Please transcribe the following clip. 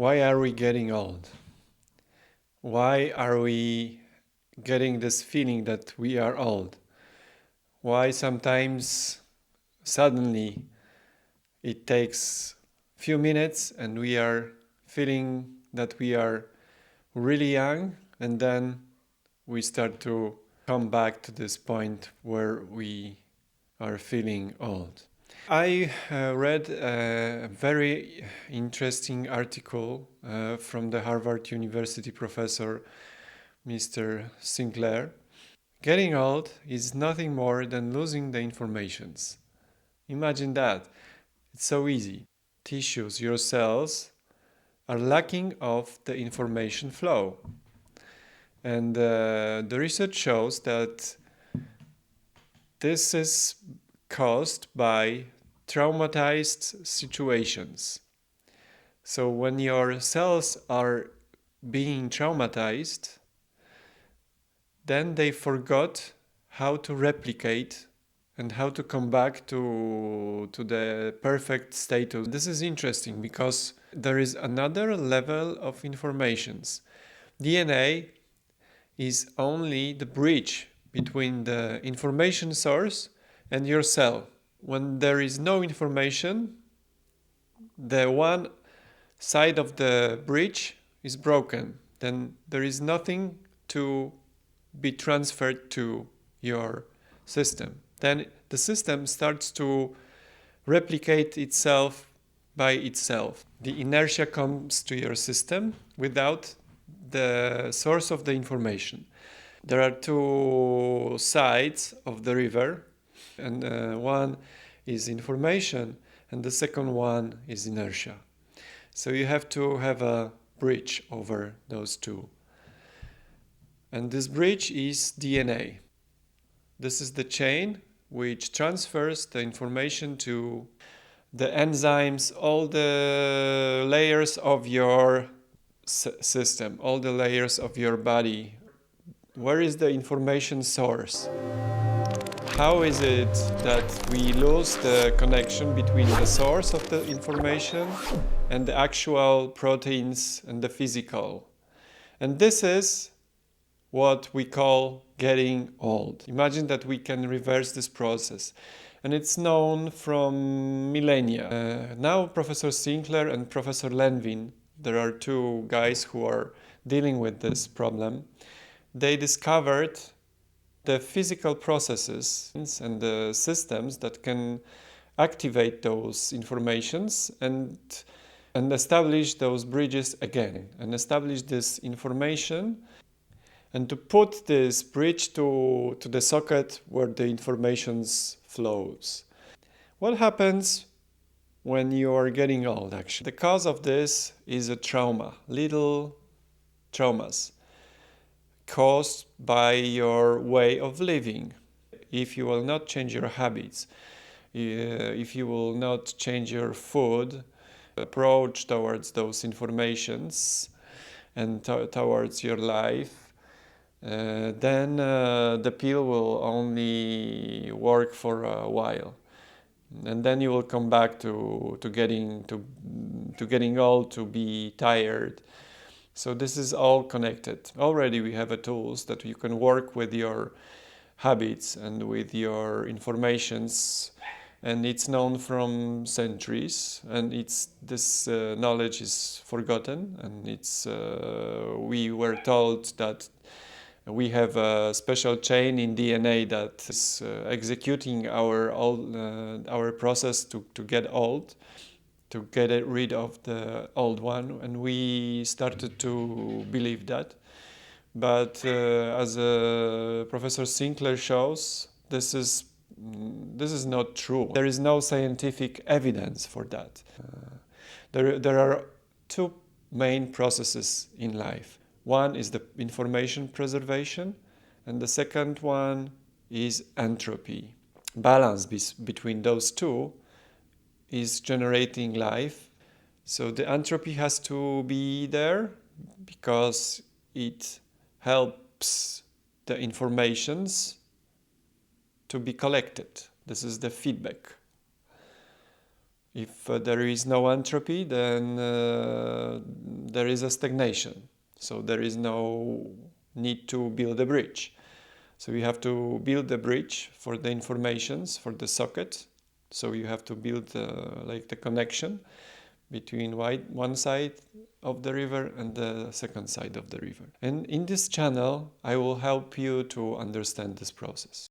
Why are we getting old? Why are we getting this feeling that we are old? Why sometimes suddenly it takes few minutes and we are feeling that we are really young, and then we start to come back to this point where we are feeling old. I read a very interesting article from the Harvard University professor, Mr. Sinclair. Getting old is nothing more than losing the informations. Imagine that. It's so easy. Tissues, your cells, are lacking of the information flow. And the research shows that this is caused by traumatized situations. So when your cells are being traumatized, then they forgot how to replicate and how to come back to the perfect status. This is interesting because there is another level of informations. DNA is only the bridge between the information source and your cell. When there is no information, the one side of the bridge is broken. Then there is nothing to be transferred to your system. Then the system starts to replicate itself by itself. The inertia comes to your system without the source of the information. There are two sides of the river, and one is information, and the second one is inertia. So you have to have a bridge over those two. And this bridge is DNA. This is the chain which transfers the information to the enzymes, all the layers of your system, all the layers of your body. Where is the information source? How is it that we lose the connection between the source of the information and the actual proteins and the physical? And this is what we call getting old. Imagine that we can reverse this process. And it's known from millennia. Now Professor Sinclair and Professor Lenvin, there are two guys who are dealing with this problem. They discovered the physical processes and the systems that can activate those informations and establish those bridges again, and establish this information and to put this bridge to the socket where the information flows. What happens when you are getting old, actually? The cause of this is a trauma, little traumas caused by your way of living. If you will not change your habits, if you will not change your food, approach towards those informations and towards your life, then the pill will only work for a while, and then you will come back to getting old, to be tired. So this is all connected. Already we have tools that you can work with your habits and with your informations, and it's known from centuries, and this knowledge is forgotten, and we were told that we have a special chain in DNA that is executing our process to get old, to get rid of the old one, and we started to believe that. But as Professor Sinclair shows, this is not true. There is no scientific evidence for that. There are two main processes in life. One is the information preservation, and the second one is entropy. Balance between those two is generating life. So the entropy has to be there because it helps the informations to be collected. This is the feedback. If there is no entropy, then there is a stagnation. So there is no need to build a bridge. So you have to build a bridge for the informations, for the socket. So you have to build like the connection between one side of the river and the second side of the river. And in this channel, I will help you to understand this process.